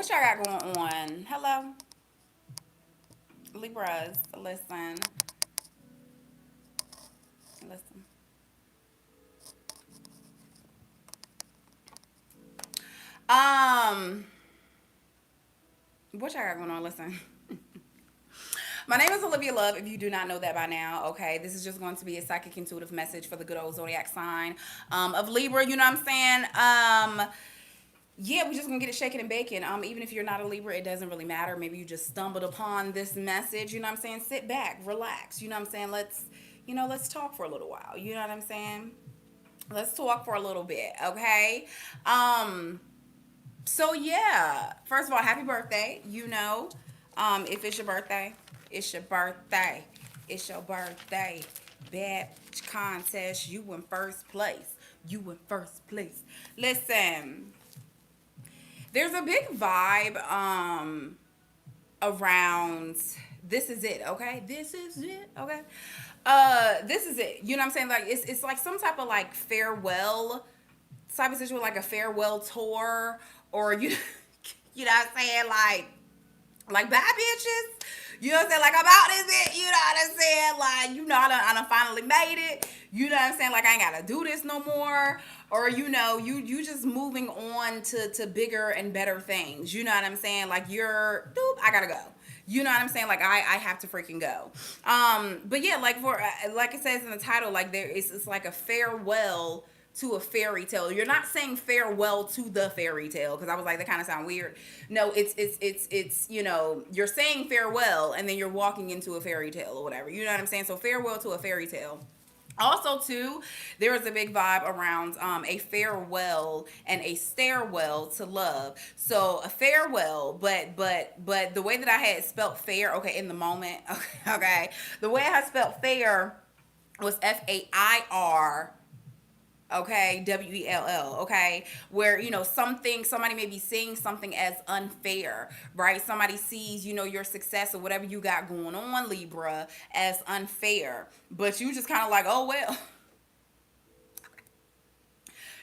What y'all got going on? Hello, Libras. Listen. Um, what y'all got going on? Listen. My name is Olivia Love, if you do not know that by now, okay? This is just going to be a psychic intuitive message for the good old zodiac sign of Libra, you know what I'm saying? Yeah, we're just gonna get it shaking and baking. Even if you're not a Libra, it doesn't really matter. Maybe you just stumbled upon this message, you know what I'm saying? Sit back, relax, you know what I'm saying? Let's talk for a little while, you know what I'm saying? Let's talk for a little bit, okay? Um, so yeah, first of all, happy birthday. If it's your birthday, it's your birthday. It's your birthday. Bad contest. You in first place. You in first place. Listen, there's a big vibe around this is it, okay? This is it, okay? This is it. You know what I'm saying? Like it's like some type of like farewell type of situation, like a farewell tour, or you know what I'm saying, like bye bitches. You know what I'm saying? Like I'm out this bit, you know what I'm saying? Like, I done finally made it. You know what I'm saying? Like I ain't gotta do this no more. Or you just moving on to bigger and better things. You know what I'm saying? Like I gotta go. You know what I'm saying? Like I have to freaking go. But yeah, like like it says in the title, like it's like a farewell to a fairy tale. You're not saying farewell to the fairy tale, because I was like, that kind of sound weird. No, it's you're saying farewell and then you're walking into a fairy tale or whatever. You know what I'm saying? So farewell to a fairy tale. Also, too, there is a big vibe around a farewell and a stairwell to love. So a farewell, but the way that I had spelt fair, okay, in the moment, okay, the way I had spelt fair was FAIR, okay, WELL, okay, where somebody may be seeing something as unfair, right? Somebody sees your success or whatever you got going on, Libra, as unfair, but you just kind of like, oh well.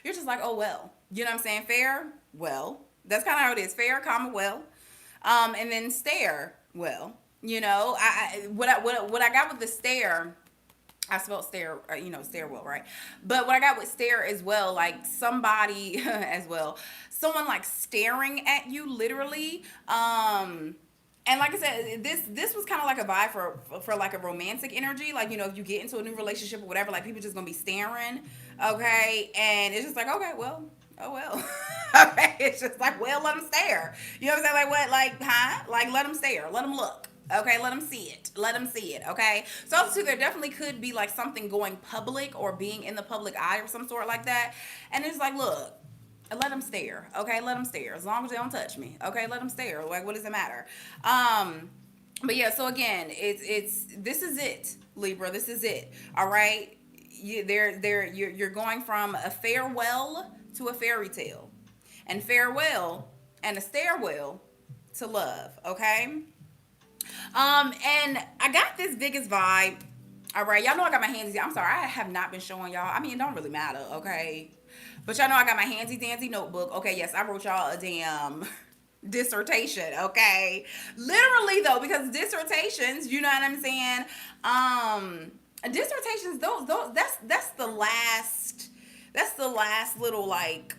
You're just like, oh well, you know what I'm saying? Fair, well, that's kind of how it is. Fair, comma, well, and then stare, well, what I got with the stare, I spelled stare, stairwell, right? But what I got with stare as well, like somebody as well, someone like staring at you literally. And like I said, this was kind of like a vibe for like a romantic energy. Like, if you get into a new relationship or whatever, like people just gonna be staring, okay? And it's just like, okay, well, oh well. Okay, it's just like, well, let them stare. You know what I'm saying? Like what? Like, huh? Like let them stare. Let them look. Okay, let them see it. Let them see it. Okay. So also too, there definitely could be like something going public or being in the public eye or some sort like that. And it's like, look, let them stare. Okay, let them stare. As long as they don't touch me. Okay, let them stare. Like, what does it matter? But yeah. So again, it's this is it, Libra. This is it. All right. You're going from a farewell to a fairy tale, and farewell and a stairwell to love. Okay. And I got this biggest vibe. All right, y'all know I got my handsy. I'm sorry, I have not been showing y'all. I mean, it don't really matter, okay? But y'all know I got my handsy dancy notebook. Okay, yes, I wrote y'all a damn dissertation, okay? Literally though, because dissertations, you know what I'm saying? Dissertations, those that's the last little like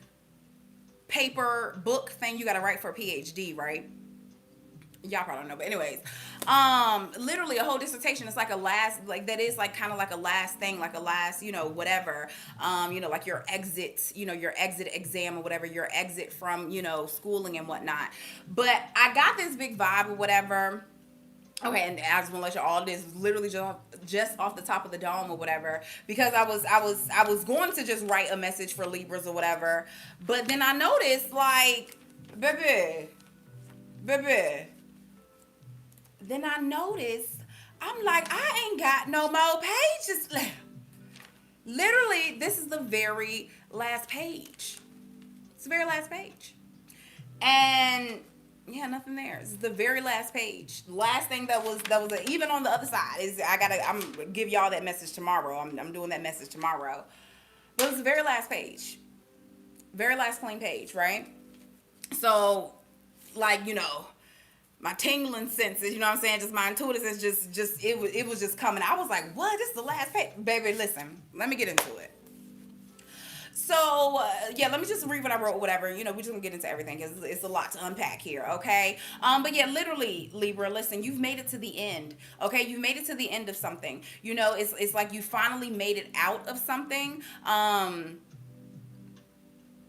paper book thing you gotta write for a PhD, right? Y'all probably don't know, but anyways, literally a whole dissertation is like a last, like that is like kind of like a last thing, like a last, whatever, like your exit exam or whatever, your exit from schooling and whatnot. But I got this big vibe or whatever. Okay, and I just want to let you all this literally just off the top of the dome or whatever, because I was going to just write a message for Libras or whatever, but then I noticed like, baby, then I noticed, I'm like, I ain't got no more pages left. Literally, this is the very last page. It's the very last page. And yeah, nothing there. It's the very last page. The last thing that was even on the other side is I'm gonna give y'all that message tomorrow. I'm doing that message tomorrow. But it's the very last page. Very last clean page, right? So like, my tingling senses, you know what I'm saying? Just my intuitive sense, it was just coming. I was like, what? This is the last page. Baby, listen, let me get into it. So, yeah, let me just read what I wrote, whatever. We're just gonna get into everything because it's a lot to unpack here, okay? But yeah, literally, Libra, listen, you've made it to the end, okay? You made it to the end of something. It's like you finally made it out of something.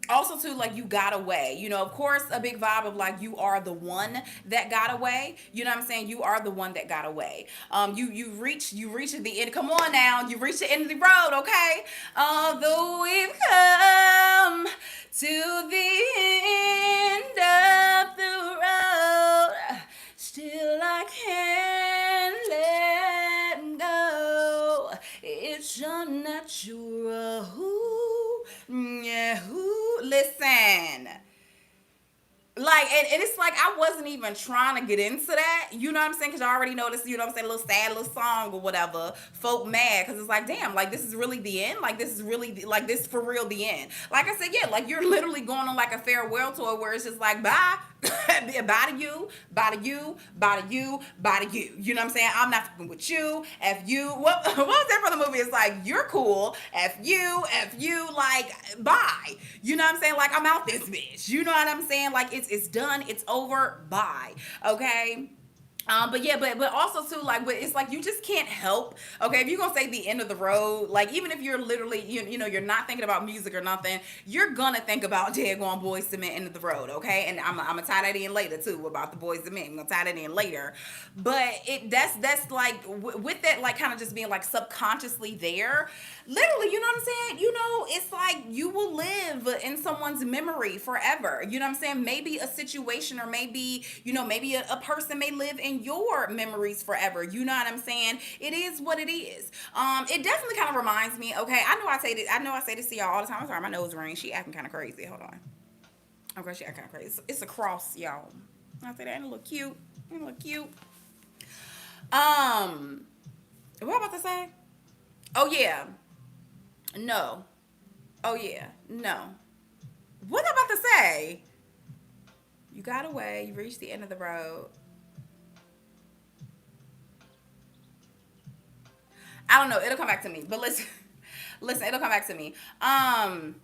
Also too, like, you got away, of course, a big vibe of like you are the one that got away, you know what I'm saying? You are the one that got away. You reach the end. Come on now, you reach the end of the road, okay? Although we've come to the end of the road, still I can't let go. It's unnatural. Yeah, listen. Like, and it's like I wasn't even trying to get into that, you know what I'm saying? Because I already know this, you know what I'm saying, a little sad little song or whatever, folk mad, because it's like, damn, like, this is really the end? Like, this is really, like, this for real the end? Like I said, yeah, like, you're literally going on, like, a farewell tour where it's just like, bye, bye to you, bye to you, bye to you, bye to you, you know what I'm saying? I'm not fucking with you, F you, what was that from the movie? It's like, you're cool, F you, like, bye, you know what I'm saying? Like, I'm out this bitch, you know what I'm saying? Like, it's done, it's over, bye, okay? But yeah, but also too, like, but it's like you just can't help, okay? If you're gonna say the end of the road, like, even if you're literally, you're not thinking about music or nothing, you're gonna think about Daggone Boys to Men, end of the road, okay? And I'm gonna tie that in later too about the Boys to Men. I'm gonna tie that in later, but that's like with that, like, kind of just being like subconsciously there, literally, you know what I'm saying? It's like you will live in someone's memory forever. You know what I'm saying? Maybe a situation, or maybe maybe a person may live in your memories forever. You know what I'm saying? It is what it is. It definitely kind of reminds me. Okay, I know I say this to y'all all the time. I'm sorry, my nose ring. She acting kind of crazy. Hold on. Okay, she acting kind of crazy. It's a cross, y'all. I say that ain't a little cute. Ain't a little cute. What am I about to say? Oh yeah. No. Oh yeah. No. What am I about to say? You got away. You reached the end of the road. I don't know. It'll come back to me. But listen, it'll come back to me. But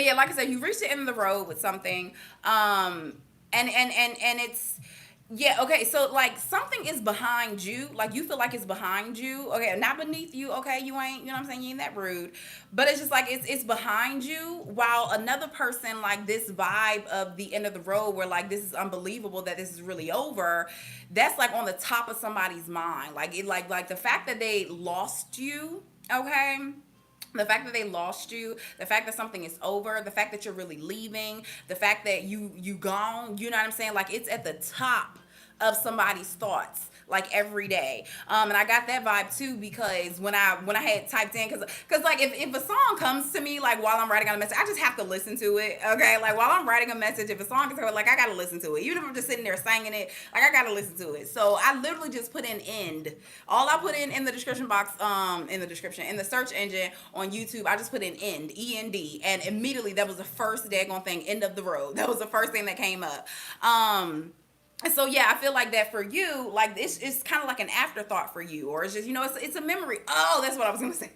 yeah, like I said, you reached the end of the road with something. And it's, yeah, okay, so like something is behind you, like you feel like it's behind you, okay, not beneath you, okay, you ain't, you know what I'm saying, you ain't that rude, but it's just like it's behind you, while another person, like, this vibe of the end of the road where like this is unbelievable that this is really over, that's like on the top of somebody's mind, like it, like the fact that they lost you, okay, the fact that they lost you, the fact that something is over, the fact that you're really leaving, the fact that you gone, you know what I'm saying? Like, it's at the top of somebody's thoughts, like, every day. And I got that vibe too, because when I had typed in, cause like if a song comes to me, like, while I'm writing on a message, I just have to listen to it. Okay, like, while I'm writing a message, if a song is like, I gotta listen to it, even if I'm just sitting there singing it, like, I gotta listen to it. So I literally just put in end. All I put in the description box, in the search engine on YouTube, I just put in end, END, and immediately that was the first daggone thing, end of the road. That was the first thing that came up. And so, yeah, I feel like that for you, like, it's kind of like an afterthought for you, or it's just, it's a memory. Oh, that's what I was going to say.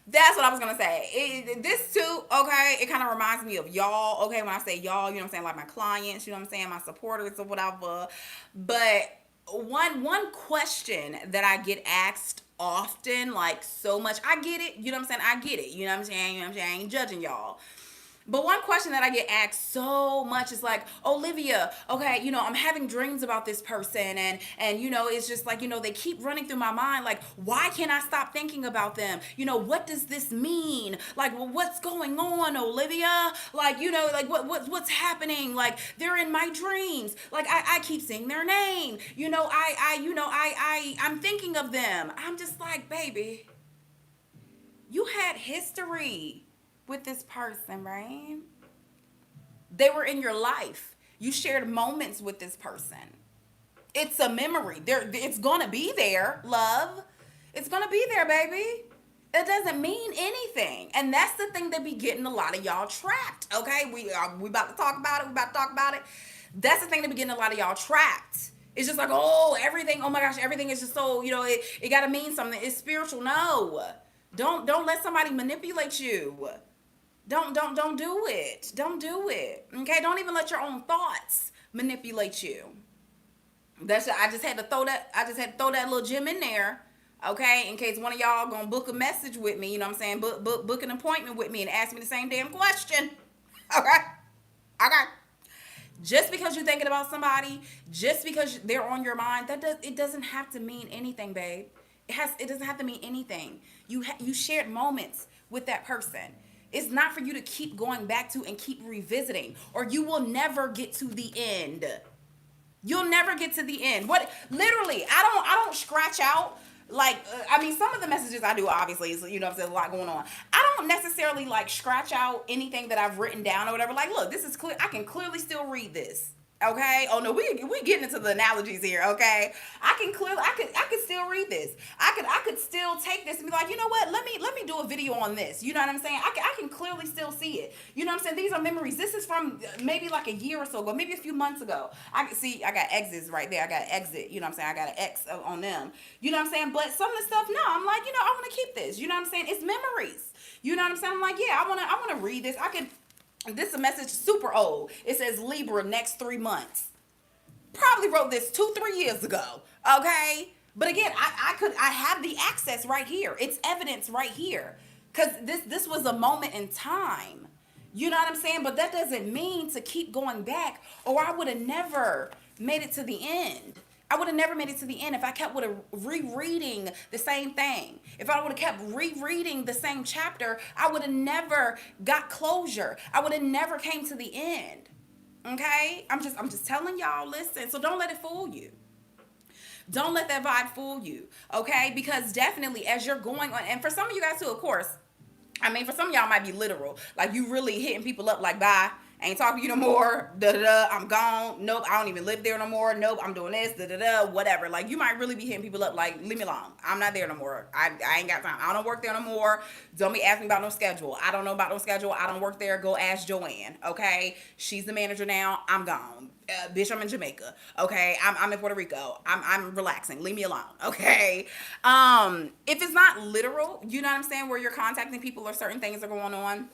That's what I was going to say. This too, okay, it kind of reminds me of y'all, okay, when I say y'all, you know what I'm saying, like my clients, you know what I'm saying, my supporters or whatever. But one question that I get asked often, like, so much, I get it, you know what I'm saying, I get it, you know what I'm saying, I ain't judging y'all. But one question that I get asked so much is like, Olivia, okay, I'm having dreams about this person, and it's just like, they keep running through my mind, like, why can't I stop thinking about them? What does this mean? Like, well, what's going on, Olivia? Like, like, what's happening? Like, they're in my dreams. Like, I keep seeing their name. I'm thinking of them. I'm just like, baby, you had history with this person, right? They were in your life. You shared moments with this person. It's a memory. It's gonna be there, love. It's gonna be there, baby. It doesn't mean anything. And that's the thing that be getting a lot of y'all trapped, okay? We about to talk about it. That's the thing that be getting a lot of y'all trapped. It's just like, oh, everything, oh my gosh, everything is just so, it gotta mean something. It's spiritual. No. Don't let somebody manipulate you. Don't do it. Don't do it. Okay? Don't even let your own thoughts manipulate you. I just had to throw that little gem in there. Okay, in case one of y'all gonna book a message with me, you know what I'm saying? Book an appointment with me and ask me the same damn question. Okay. Okay. Just because you're thinking about somebody, just because they're on your mind, it doesn't have to mean anything, babe. It doesn't have to mean anything. You shared moments with that person. It's not for you to keep going back to and keep revisiting, or you will never get to the end. You'll never get to the end. What literally, I don't scratch out like I mean some of the messages I do obviously is there's a lot going on. I don't necessarily like scratch out anything that I've written down or whatever. Like, look, this is clear. I can clearly still read this. Okay. Oh no, we getting into the analogies here. Okay. I could still read this. I could still take this and be like, you know what? Let me do a video on this. You know what I'm saying? I can clearly still see it. You know what I'm saying? These are memories. This is from maybe like a year or so ago, maybe a few months ago. I can see I got X's right there. I got exit. You know what I'm saying? I got an X on them. You know what I'm saying? But some of the stuff, no, I'm like, I want to keep this. You know what I'm saying? It's memories. You know what I'm saying? I'm like, yeah, I want to read this. This is a message super old. It says Libra next 3 months. Probably wrote this 2-3 years ago. Okay. But again, I have the access right here. It's evidence right here. Cause this was a moment in time. You know what I'm saying? But that doesn't mean to keep going back, or I would have never made it to the end. I would have never made it to the end if I kept rereading the same thing. If I would have kept rereading the same chapter, I would have never got closure. I would have never came to the end. Okay? I'm just telling y'all, listen. So don't let it fool you. Don't let that vibe fool you. Okay? Because definitely as you're going on, and for some of you guys too, of course, I mean, for some of y'all might be literal. Like you really hitting people up like, bye. Ain't talking to you no more. Da da da. I'm gone. Nope. I don't even live there no more. Nope. I'm doing this. Da da da. Whatever. Like you might really be hitting people up like, leave me alone. I'm not there no more. I ain't got time. I don't work there no more. Don't be asking me about no schedule. I don't know about no schedule. I don't work there. Go ask Joanne. Okay. She's the manager now. I'm gone. Bitch, I'm in Jamaica. Okay. I'm in Puerto Rico. I'm relaxing. Leave me alone. Okay. If it's not literal, you know what I'm saying, where you're contacting people or certain things are going on,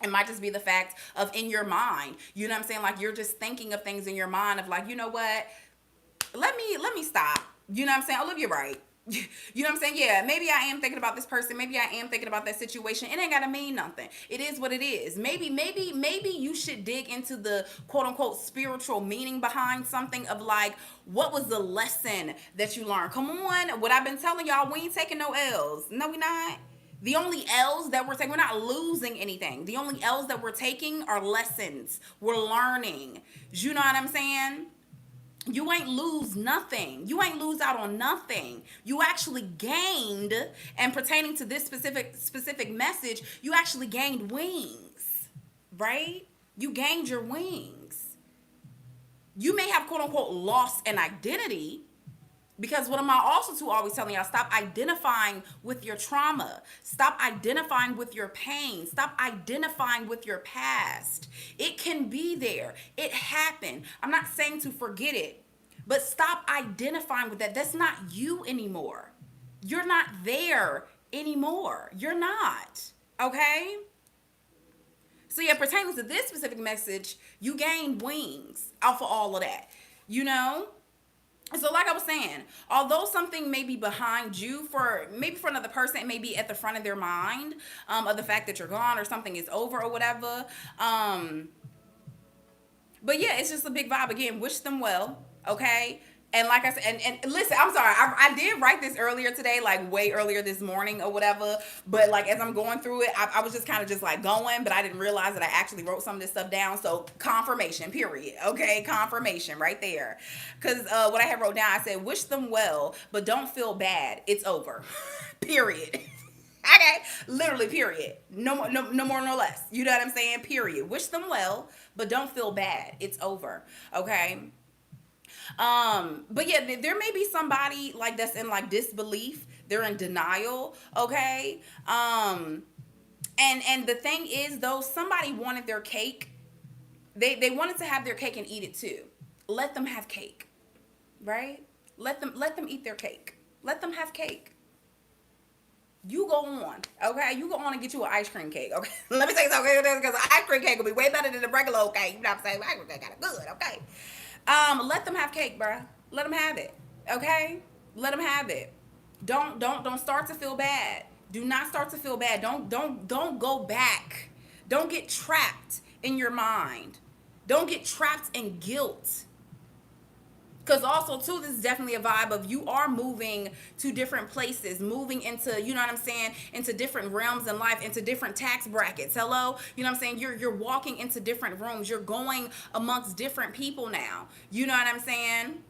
it might just be the fact of in your mind, you know what I'm saying? Like you're just thinking of things in your mind of like, you know what? Let me stop. You know what I'm saying? Olivia, right. You know what I'm saying? Yeah, maybe I am thinking about this person. Maybe I am thinking about that situation. It ain't gotta mean nothing. It is what it is. Maybe you should dig into the quote unquote spiritual meaning behind something of like, what was the lesson that you learned? Come on. What I've been telling y'all, we ain't taking no L's. No, we not. The only L's that we're taking, we're not losing anything. The only L's that we're taking are lessons. We're learning. You know what I'm saying? You ain't lose nothing. You ain't lose out on nothing. You actually gained, and pertaining to this specific message, you actually gained wings, right? You gained your wings. You may have quote unquote lost an identity, because what am I also too always telling y'all? Stop identifying with your trauma. Stop identifying with your pain. Stop identifying with your past. It can be there. It happened. I'm not saying to forget it, but stop identifying with that. That's not you anymore. You're not there anymore. You're not. Okay? So yeah, pertaining to this specific message, you gained wings off of all of that. You know? So like I was saying, although something may be behind you, for another person, it may be at the front of their mind, of the fact that you're gone or something is over or whatever. But yeah, it's just a big vibe. Again, wish them well, okay? And like I said, and listen, I'm sorry, I did write this earlier today, like way earlier this morning or whatever. But like as I'm going through it, I was just kind of just like going, but I didn't realize that I actually wrote some of this stuff down. So confirmation, period. Okay, confirmation right there. Because what I had wrote down, I said, wish them well, but don't feel bad. It's over. Period. Okay, literally, period. No more, no more, no less. You know what I'm saying? Period. Wish them well, but don't feel bad. It's over. Okay. But yeah, there may be somebody like that's in like disbelief. They're in denial. Okay. And the thing is though, somebody wanted their cake. They wanted to have their cake and eat it too. let them have cake, right? Let them eat their cake. Let them have cake. You go on, okay? You go on and get you an ice cream cake, okay? Let me say something, because an ice cream cake will be way better than a regular old cake. You know what I'm saying? Ice cream cake kind of good, okay? Let them have cake, bruh. Let them have it, okay? Let them have it. Don't start to feel bad. Do not start to feel bad. Don't go back. Don't get trapped in your mind. Don't get trapped in guilt. Because also too, this is definitely a vibe of you are moving to different places, moving into, you know what I'm saying, into different realms in life, into different tax brackets. Hello, you know what I'm saying? You're walking into different rooms. You're going amongst different people now. You know what I'm saying?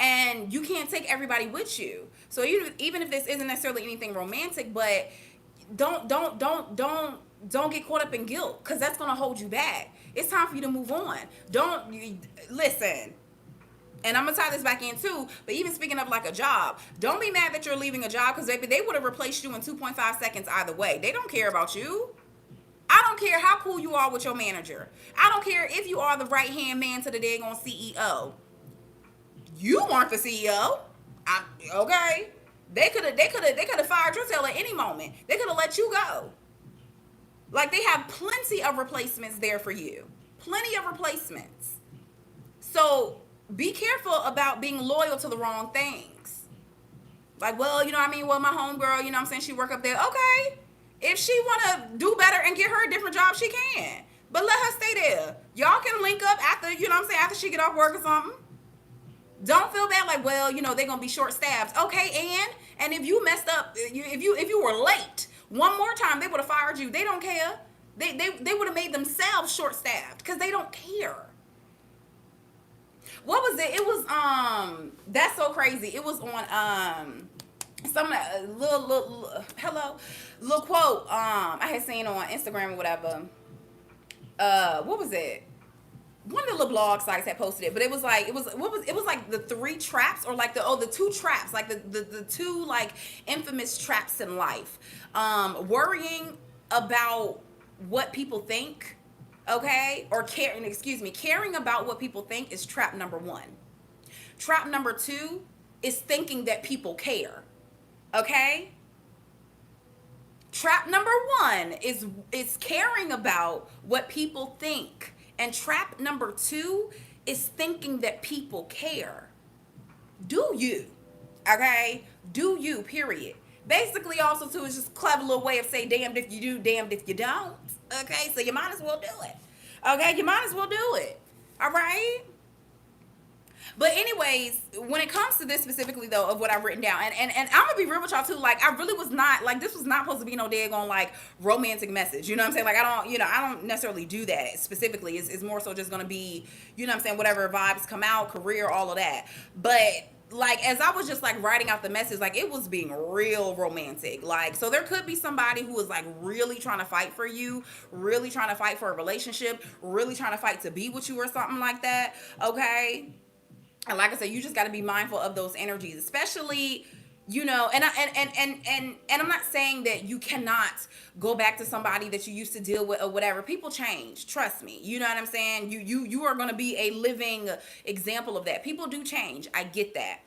And you can't take everybody with you. So even if this isn't necessarily anything romantic, but don't get caught up in guilt, because that's gonna hold you back. It's time for you to move on. Listen. And I'm gonna tie this back in too, but even speaking of like a job, don't be mad that you're leaving a job, because maybe they would have replaced you in 2.5 seconds either way. They don't care about you. I don't care how cool you are with your manager. I don't care if you are the right hand man to the daggone CEO. You weren't the CEO. Okay. They could have fired your tail at any moment. They could have let you go. Like, they have plenty of replacements there for you. Plenty of replacements. So be careful about being loyal to the wrong things. Like, well, you know what I mean? Well, my homegirl, you know what I'm saying, she work up there. Okay. If she want to do better and get her a different job, she can. But let her stay there. Y'all can link up after, you know what I'm saying, after she get off work or something. Don't feel bad like, well, you know, they're going to be short-staffed. Okay, and if you messed up, if you were late one more time, they would have fired you. They don't care. They would have made themselves short-staffed, because they don't care. What was it? It was that's so crazy. It was on some little quote I had seen on Instagram or whatever. What was it? One of the little blog sites had posted it, but it was like, it was like the three traps, or like the two traps, like the two like infamous traps in life. Worrying about what people think, okay, or caring about what people think is trap number one. Trap number two is thinking that people care, okay. Trap number one is caring about what people think. And trap number two is thinking that people care. Do you? Okay? Do you, period. Basically, also, too, is just a clever little way of saying damned if you do, damned if you don't. Okay? So you might as well do it. Okay? You might as well do it. All right? But anyways, when it comes to this specifically though, of what I've written down, and I'm gonna be real with y'all too, like, I really was not, like, this was not supposed to be no daggone like romantic message, you know what I'm saying? Like, I don't necessarily do that specifically. It's more so just gonna be, you know what I'm saying, whatever vibes come out, career, all of that. But like, as I was just like writing out the message, like, it was being real romantic. Like, so there could be somebody who is like really trying to fight for you, really trying to fight for a relationship, really trying to fight to be with you or something like that. Okay. And like I said, you just got to be mindful of those energies, especially, you know, and I'm not saying that you cannot go back to somebody that you used to deal with or whatever. People change. Trust me. You know what I'm saying? You are going to be a living example of that. People do change. I get that.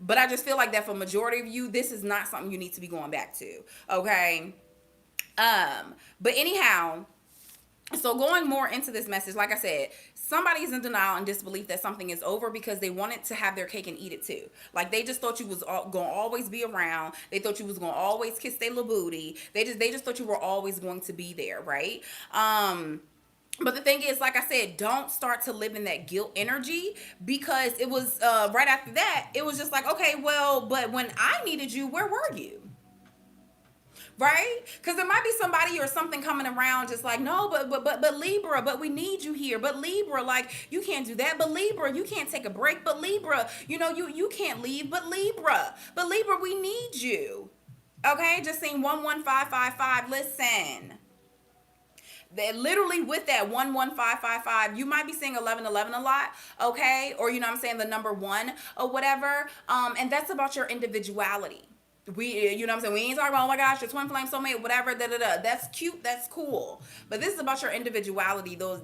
But I just feel like that for majority of you, this is not something you need to be going back to. Okay. But anyhow, so going more into this message, like I said, somebody's in denial and disbelief that something is over because they wanted to have their cake and eat it too. Like, they just thought you was going to always be around. They thought you was going to always kiss their little booty. They just thought you were always going to be there, right? But the thing is, like I said, don't start to live in that guilt energy, because it was right after that, it was just like, okay, well, but when I needed you, where were you? Right? Because there might be somebody or something coming around just like, no, but Libra, but we need you here. But Libra, like, you can't do that. But Libra, you can't take a break. But Libra, you know, you can't leave. But Libra, we need you. Okay? Just saying 11555. Listen. That literally with that 11555, you might be saying 1111 a lot, okay? Or, you know what I'm saying, the number one or whatever. And that's about your individuality. You know what I'm saying? We ain't talking about, oh my gosh, your twin flame soulmate, whatever, da da da. That's cute, that's cool. But this is about your individuality, those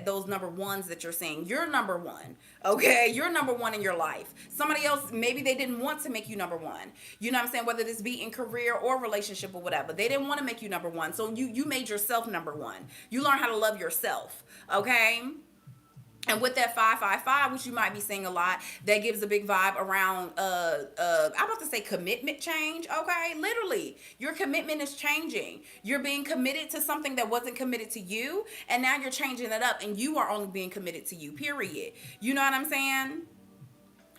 those number ones that you're saying. You're number one. Okay? You're number one in your life. Somebody else, maybe they didn't want to make you number one. You know what I'm saying? Whether this be in career or relationship or whatever. They didn't want to make you number one. So you made yourself number one. You learn how to love yourself. Okay? And with that 555, which you might be seeing a lot, that gives a big vibe around I'm about to say commitment change. Okay, literally, your commitment is changing. You're being committed to something that wasn't committed to you, and now you're changing it up, and you are only being committed to you. Period. You know what I'm saying?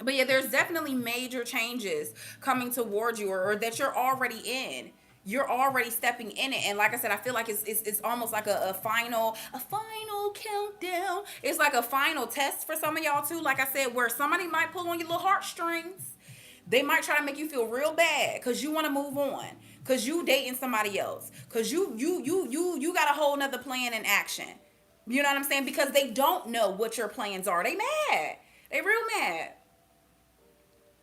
But yeah, there's definitely major changes coming towards you, or that you're already in. You're already stepping in it, and like I said, I feel like it's almost like a final countdown. It's like a final test for some of y'all too. Like I said, where somebody might pull on your little heartstrings. They might try to make you feel real bad because you want to move on, because you dating somebody else, because you got a whole nother plan in action. You know what I'm saying? Because they don't know what your plans are. They mad. They real mad.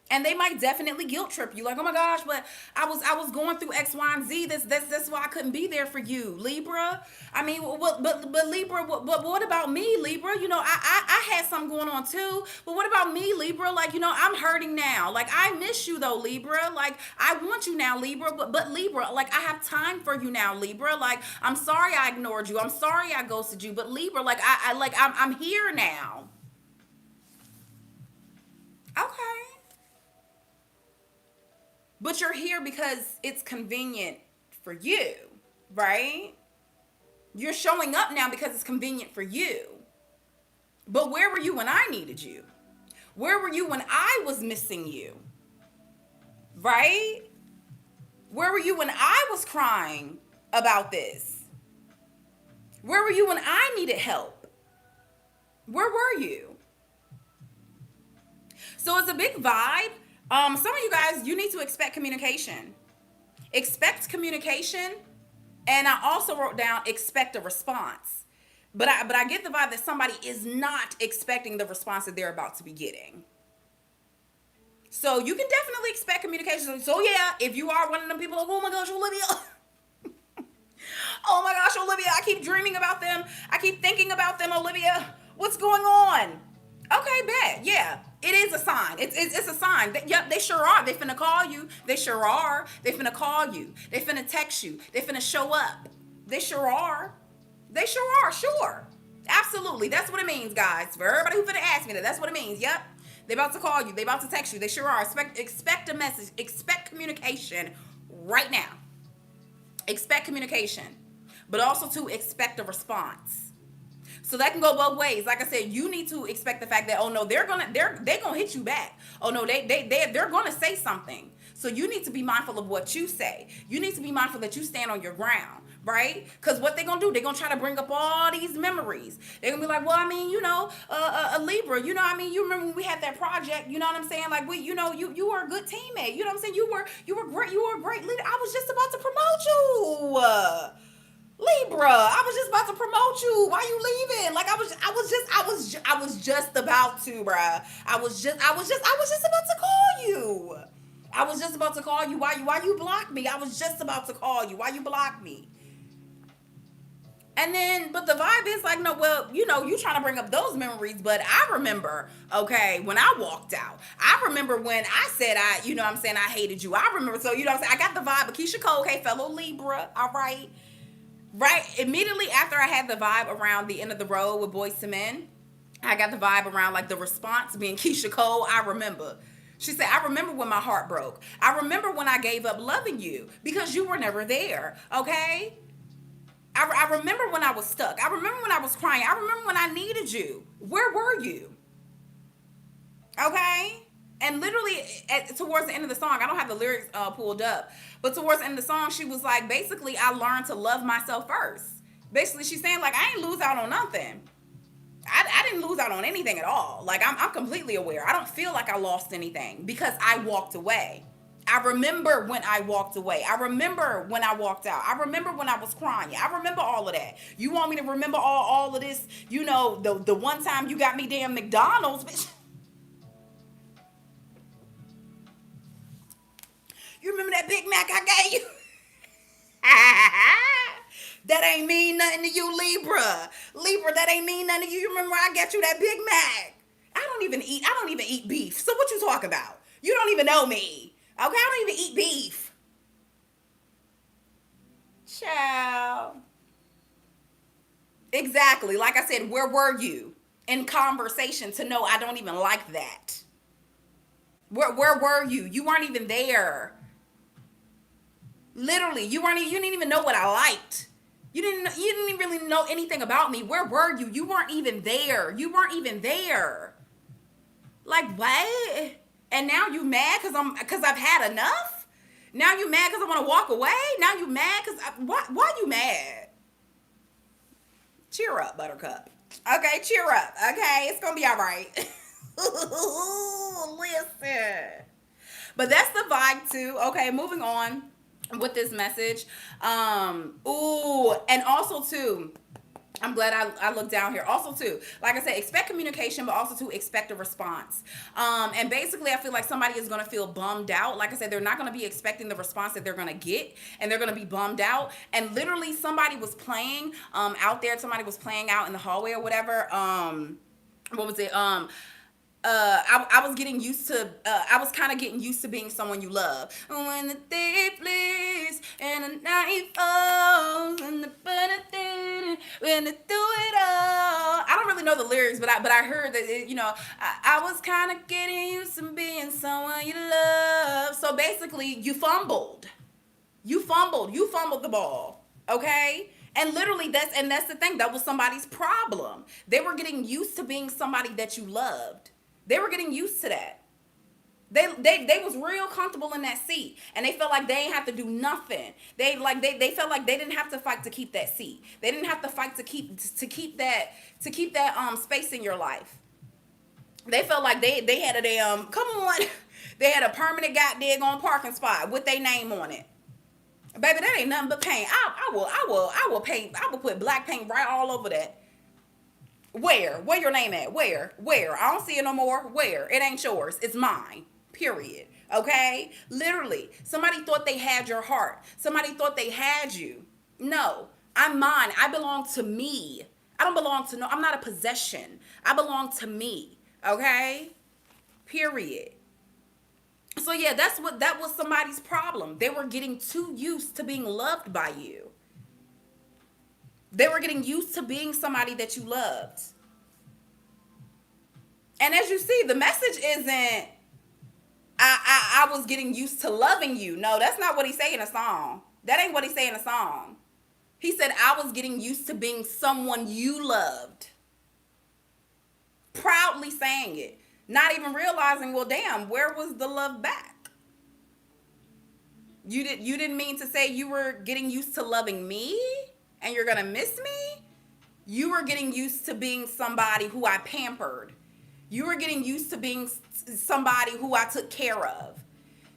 And they might definitely guilt trip you, like, oh my gosh, but I was going through X, Y, and Z. That's why I couldn't be there for you, Libra. I mean, but Libra, but what about me, Libra? You know, I had something going on too. But what about me, Libra? Like, you know, I'm hurting now. Like, I miss you though, Libra. Like, I want you now, Libra. But Libra, like, I have time for you now, Libra. Like, I'm sorry I ignored you. I'm sorry I ghosted you. But Libra, like, I'm here now. Okay. But you're here because it's convenient for you, right? You're showing up now because it's convenient for you. But where were you when I needed you? Where were you when I was missing you? Right? Where were you when I was crying about this? Where were you when I needed help? Where were you? So it's a big vibe. Some of you guys, you need to expect communication. Expect communication, and I also wrote down expect a response. But I get the vibe that somebody is not expecting the response that they're about to be getting. So you can definitely expect communication. So yeah, if you are one of them people like, oh my gosh, Olivia. Oh my gosh, Olivia, I keep dreaming about them. I keep thinking about them, Olivia. What's going on? Okay, bet. Yeah. It is a sign. It's a sign. Yep, they sure are. They finna call you. They sure are. They finna call you. They finna text you. They finna show up. They sure are. They sure are. Sure. Absolutely. That's what it means, guys. For everybody who finna ask me that, that's what it means. Yep. They about to call you. They about to text you. They sure are. Expect a message. Expect communication right now. Expect communication. But also to expect a response. So that can go both ways. Like I said, you need to expect the fact that, oh no, they're gonna hit you back. Oh no, they're gonna say something. So you need to be mindful of what you say. You need to be mindful that you stand on your ground, right? Because what they're gonna do, they're gonna try to bring up all these memories. They're gonna be like, well, I mean, you know, a Libra, you know, I mean, you remember when we had that project, you know what I'm saying? Like you know, you were a good teammate. You know what I'm saying? You were great. You were a great leader. I was just about to promote you. Libra, I was just about to promote you. Why you leaving? Like I was just about to, bruh. I was just about to call you. I was just about to call you. Why you blocked me? I was just about to call you. Why you blocked me? And then, but the vibe is like, no, well, you know, you trying to bring up those memories, but I remember, okay, when I walked out. I remember when I said you know what I'm saying, I hated you. I remember, so, you know what I'm saying, I got the vibe of Keisha Cole, okay, fellow Libra, all right? Right, immediately after I had the vibe around the end of the road with Boyz II Men, I got the vibe around like the response being Keisha Cole. I remember. She said, I remember when my heart broke. I remember when I gave up loving you because you were never there, okay? I remember when I was stuck. I remember when I was crying. I remember when I needed you. Where were you? Okay? And literally, towards the end of the song, I don't have the lyrics pulled up, but towards the end of the song, she was like, basically, I learned to love myself first. Basically, she's saying, like, I ain't lose out on nothing. I didn't lose out on anything at all. Like, I'm completely aware. I don't feel like I lost anything because I walked away. I remember when I walked away. I remember when I walked out. I remember when I was crying. I remember all of that. You want me to remember all of this, you know, the one time you got me damn McDonald's, bitch. You remember that Big Mac I gave you? That ain't mean nothing to you, Libra. Libra, that ain't mean nothing to you. You remember I got you that Big Mac? I don't even eat beef. So what you talking about? You don't even know me. Okay, I don't even eat beef. Child. Exactly. Like I said, where were you in conversation to know I don't even like that? Where were you? You weren't even there. Literally, you didn't even know what I liked. You didn't really know anything about me. Where were you? You weren't even there. You weren't even there. Like what? And now you mad cuz I've had enough? Now you mad cuz I want to walk away? Now you mad cuz why you mad? Cheer up, Buttercup. Okay, cheer up. Okay, it's going to be all right. Listen. But that's the vibe too. Okay, moving on with this message. And also too, I'm glad I looked down here. Also too, like I said, expect communication, but also to expect a response. And basically, I feel like somebody is gonna feel bummed out. Like I said, they're not gonna be expecting the response that they're gonna get, and they're gonna be bummed out. And literally, somebody was playing out there. Somebody was playing out in the hallway or whatever. What was it? I was getting used to, I was kind of getting used to being someone you love. When the day flees and the night falls and the when they do it all. I don't really know the lyrics, but I heard that, I was kind of getting used to being someone you love. So basically, you fumbled. You fumbled the ball. Okay? And literally, that's the thing. That was somebody's problem. They were getting used to being somebody that you loved. They were getting used to that. They was real comfortable in that seat, and they felt like they ain't have to do nothing. They felt like they didn't have to fight to keep that seat. They didn't have to fight to keep that space in your life. They felt like they had a damn come on. They had a permanent goddamn parking spot with their name on it. Baby, that ain't nothing but paint. I will paint. I will put black paint right all over that. Where your name at? Where? I don't see it no more. Where? It ain't yours. It's mine. Period. Okay? Literally, somebody thought they had your heart. Somebody thought they had you. No, I'm mine. I belong to me. I don't belong to no. I'm not a possession. I belong to me. Okay? Period. So yeah, that was somebody's problem. They were getting too used to being loved by you. They were getting used to being somebody that you loved. And as you see, the message isn't, I was getting used to loving you. No, that's not what he say in a song. That ain't what he say in a song. He said, I was getting used to being someone you loved. Proudly saying it. Not even realizing, well, damn, where was the love back? You didn't mean to say you were getting used to loving me and you're going to miss me? You were getting used to being somebody who I pampered. You were getting used to being somebody who I took care of.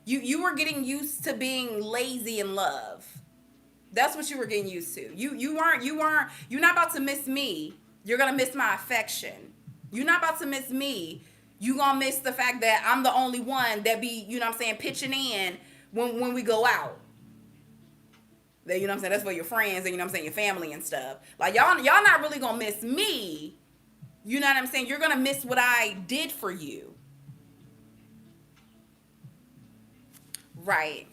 You were getting used to being lazy in love. That's what you were getting used to. You're not about to miss me. You're going to miss my affection. You're not about to miss me. You're going to miss the fact that I'm the only one that be, pitching in when we go out. That's for your friends and, your family and stuff. Like, y'all not really going to miss me. You know what I'm saying? You're going to miss what I did for you. Right.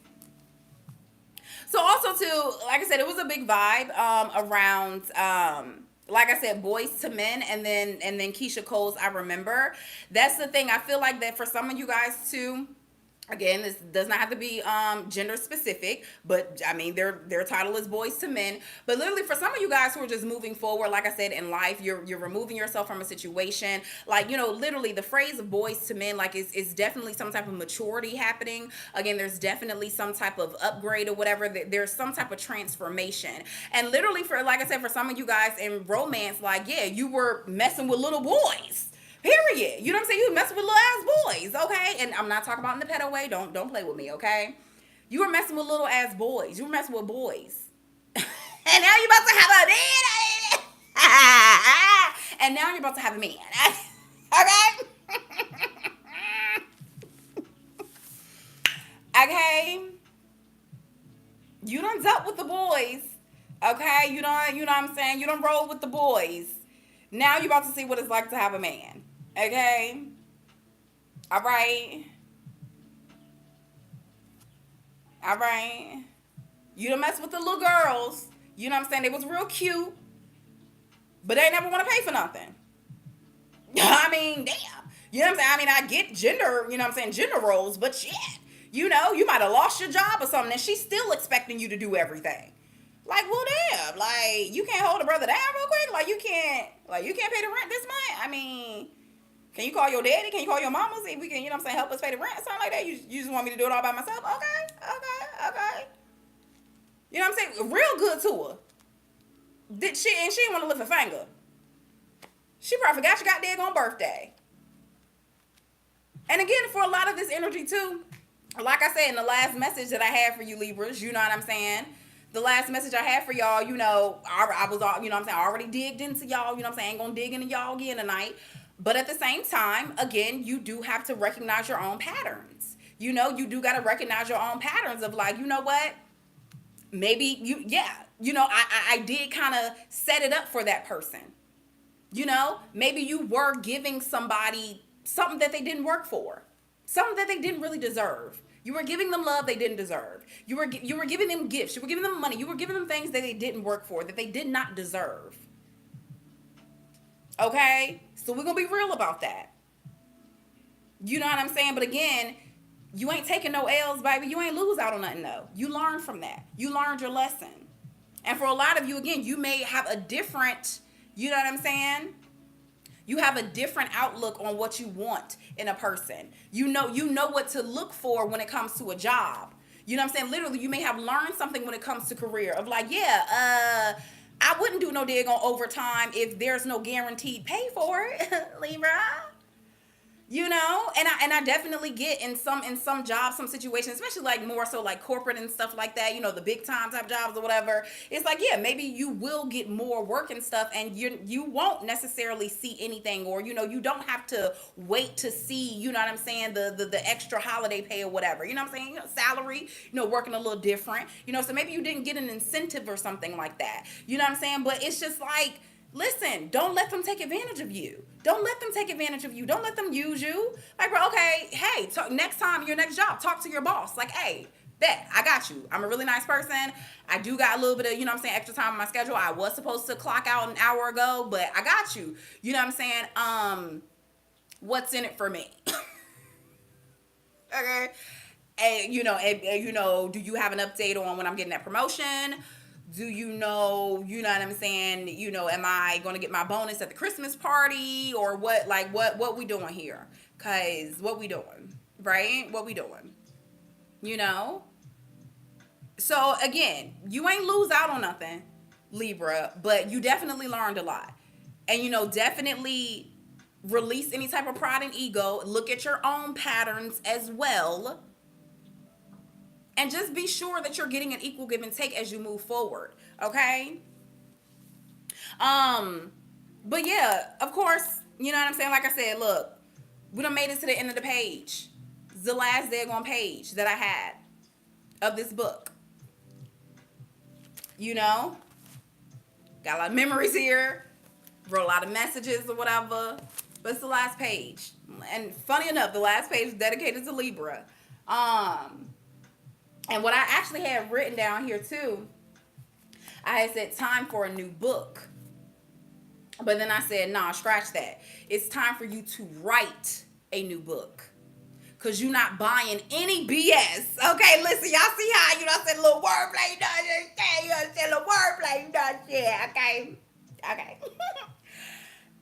So also too, like I said, it was a big vibe around like I said, Boys to Men, and then Keisha Cole's I Remember. That's the thing. I feel like that for some of you guys too. Again, this does not have to be gender specific, but I mean their title is Boys to Men. But literally, for some of you guys who are just moving forward, like I said, in life, you're removing yourself from a situation. Like, literally the phrase of Boys to Men, like is definitely some type of maturity happening. Again, there's definitely some type of upgrade or whatever. There's some type of transformation. And literally, for like I said, for some of you guys in romance, like yeah, you were messing with little boys. Period. You know what I'm saying? You messing with little ass boys, okay? And I'm not talking about in the pedo way. Don't play with me, okay? You were messing with little ass boys. You were messing with boys. And now you're about to have a man. And now you're about to have a man. Okay? Okay? You done dealt with the boys. Okay? You know what I'm saying? You done roll with the boys. Now you about to see what it's like to have a man. Okay? All right. All right. You done mess with the little girls. You know what I'm saying? They was real cute, but they never want to pay for nothing. I mean, damn. You know what I'm saying? I mean, I get gender, you know what I'm saying, gender roles, but shit. You know, you might have lost your job or something, and she's still expecting you to do everything. Like, well, damn. Like, you can't hold a brother down real quick. You can't pay the rent this month. I mean, can you call your daddy? Can you call your mama? See if we can, you know what I'm saying, help us pay the rent or something like that. You just want me to do it all by myself? Okay. You know what I'm saying? Real good to her. She didn't want to lift a finger. She probably forgot she got daggone birthday. And again, for a lot of this energy too, like I said in the last message that I had for you Libras, you know what I'm saying? The last message I had for y'all, you know, I was, you know what I'm saying, I already digged into y'all, you know what I'm saying? I ain't gonna dig into y'all again tonight. But at the same time, again, you do have to recognize your own patterns. You know, you do got to recognize your own patterns of like, you know what? Maybe I did kind of set it up for that person. You know, maybe you were giving somebody something that they didn't work for, something that they didn't really deserve. You were giving them love they didn't deserve. You were giving them gifts. You were giving them money. You were giving them things that they didn't work for, that they did not deserve. Okay? So we're going to be real about that. You know what I'm saying? But again, you ain't taking no L's, baby. You ain't lose out on nothing, though. You learned from that. You learned your lesson. And for a lot of you, again, you may have a different, you know what I'm saying? You have a different outlook on what you want in a person. You know what to look for when it comes to a job. You know what I'm saying? Literally, you may have learned something when it comes to career of like, I wouldn't do no daggone overtime if there's no guaranteed pay for it, Libra. You know, and I definitely get in some jobs, some situations, especially like more so like corporate and stuff like that, you know, the big time type jobs or whatever. It's like, yeah, maybe you will get more work and stuff, and you won't necessarily see anything, or you know, you don't have to wait to see, you know what I'm saying, the extra holiday pay or whatever. You know what I'm saying? You know, salary, you know, working a little different. You know, so maybe you didn't get an incentive or something like that. You know what I'm saying? But it's just like, listen, don't let them take advantage of you. Don't let them take advantage of you. Don't let them use you. Like, bro, okay, hey, next time, your next job, talk to your boss. Like, hey, bet, I got you. I'm a really nice person. I do got a little bit of, you know what I'm saying, extra time on my schedule. I was supposed to clock out an hour ago, but I got you. You know what I'm saying? What's in it for me? Okay. And, you know, do you have an update on when I'm getting that promotion? Do you know what I'm saying? You know, am I going to get my bonus at the Christmas party or what? Like, what we doing here? Cause what we doing, right? What we doing? You know? So again, you ain't lose out on nothing, Libra, but you definitely learned a lot. And, you know, definitely release any type of pride and ego. Look at your own patterns as well. And just be sure that you're getting an equal give and take as you move forward. Okay? But yeah, of course, you know what I'm saying? Like I said, look, we done made it to the end of the page. It's the last daggone page that I had of this book. You know? Got a lot of memories here. Wrote a lot of messages or whatever. But it's the last page. And funny enough, the last page is dedicated to Libra. And what I actually had written down here too, I had said time for a new book. But then I said, nah, scratch that. It's time for you to write a new book. Because you're not buying any BS. Okay, listen, y'all see how, you know, I said a little wordplay does it. Okay, you know, I said a little wordplay does it. Okay.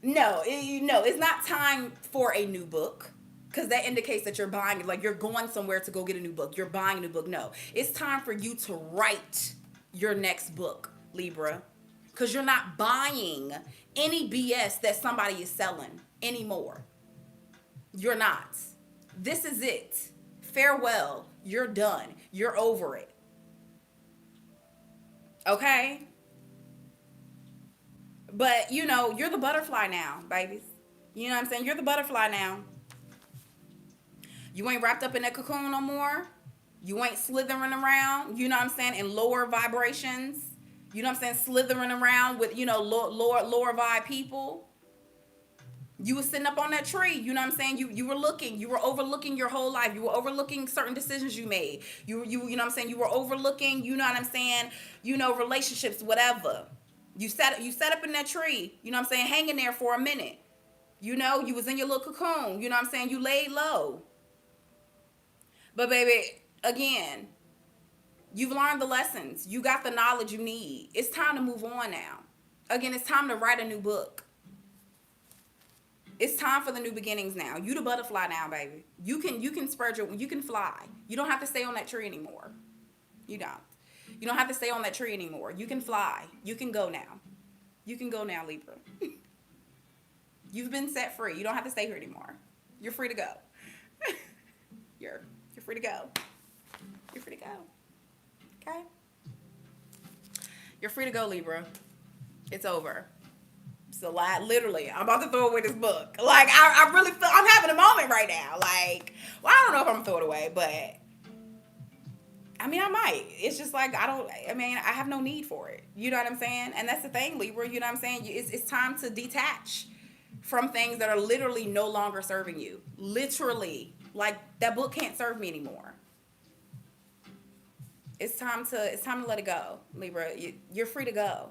No, it's not time for a new book. Because that indicates that you're buying it. Like, you're going somewhere to go get a new book. You're buying a new book. No, it's time for you to write your next book, Libra. Because you're not buying any BS that somebody is selling anymore. You're not. This is it. Farewell. You're done. You're over it. Okay? But, you know, you're the butterfly now, babies. You know what I'm saying? You're the butterfly now. You ain't wrapped up in that cocoon no more. You ain't slithering around, you know what I'm saying, in lower vibrations. You know what I'm saying? Slithering around with, lower vibe people. You were sitting up on that tree, you know what I'm saying? You were looking, you were overlooking your whole life. You were overlooking certain decisions you made. You know what I'm saying? You were overlooking, you know what I'm saying, relationships, whatever. You sat up in that tree, you know what I'm saying, hanging there for a minute. You was in your little cocoon, you know what I'm saying? You laid low. But baby, again, you've learned the lessons. You got the knowledge you need. It's time to move on now. Again, it's time to write a new book. It's time for the new beginnings now. You the butterfly now, baby. You can spread you can fly. You don't have to stay on that tree anymore. You don't. You don't have to stay on that tree anymore. You can fly. You can go now. You can go now, Libra. You've been set free. You don't have to stay here anymore. You're free to go. You're free to go. You're free to go. Okay? You're free to go, Libra. It's over. So, like, literally, I'm about to throw away this book. Like, I really feel, I'm having a moment right now. Like, well, I don't know if I'm going to throw it away, but, I mean, I might. It's just like, I have no need for it. You know what I'm saying? And that's the thing, Libra, you know what I'm saying? It's time to detach from things that are literally no longer serving you. Literally. Like, that book can't serve me anymore. It's time to let it go, Libra. You're free to go.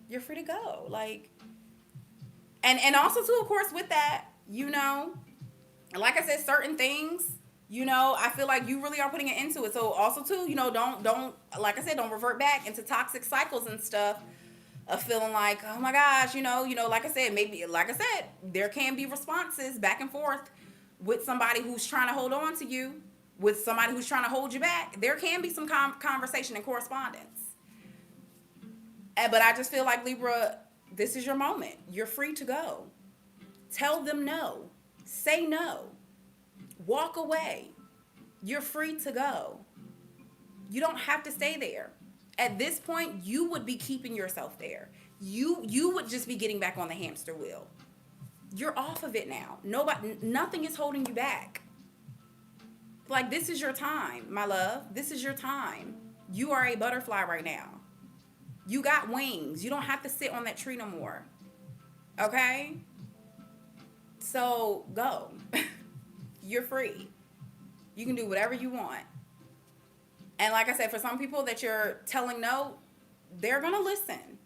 You're free to go. Like, and also too, of course, with that, like I said, certain things, I feel like you really are putting it into it. So also too, don't like I said, don't revert back into toxic cycles and stuff of feeling like, oh my gosh, like I said, maybe, like I said, there can be responses back and forth with somebody who's trying to hold on to you, with somebody who's trying to hold you back. There can be some conversation and correspondence. But I just feel like, Libra, this is your moment. You're free to go. Tell them no. Say no. Walk away. You're free to go. You don't have to stay there. At this point, you would be keeping yourself there. You would just be getting back on the hamster wheel. You're off of it now. Nothing is holding you back. Like, this is your time, my love. This is your time. You are a butterfly right now. You got wings. You don't have to sit on that tree no more. Okay? So, go. You're free. You can do whatever you want. And like I said, for some people that you're telling no, they're going to listen.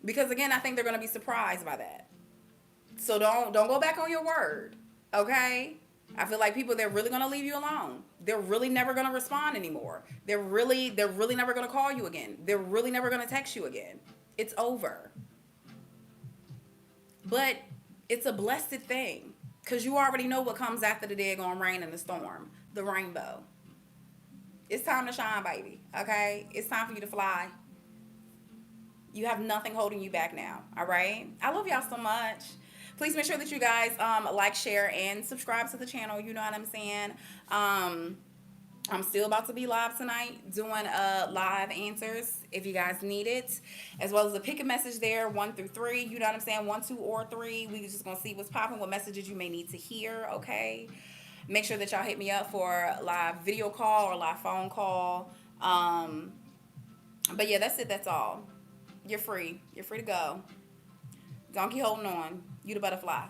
Because, again, I think they're going to be surprised by that. So, don't go back on your word. Okay? I feel like people, they're really going to leave you alone. They're really never going to respond anymore. They're really never going to call you again. They're really never going to text you again. It's over. But it's a blessed thing, because you already know what comes after the daggone rain and the storm, the rainbow. It's time to shine, baby. Okay? It's time for you to fly. You have nothing holding you back now. All right? I love y'all so much. Please make sure that you guys like, share, and subscribe to the channel. You know what I'm saying? I'm still about to be live tonight doing live answers if you guys need it, as well as a pick a message there, 1 through 3. You know what I'm saying? 1, 2, or 3. We just gonna see what's popping, what messages you may need to hear. Okay. Make sure that y'all hit me up for live video call or live phone call. But yeah, that's it. That's all. You're free. You're free to go. Don't keep holding on. You the butterfly.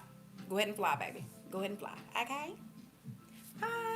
Go ahead and fly, baby. Go ahead and fly. Okay? Bye.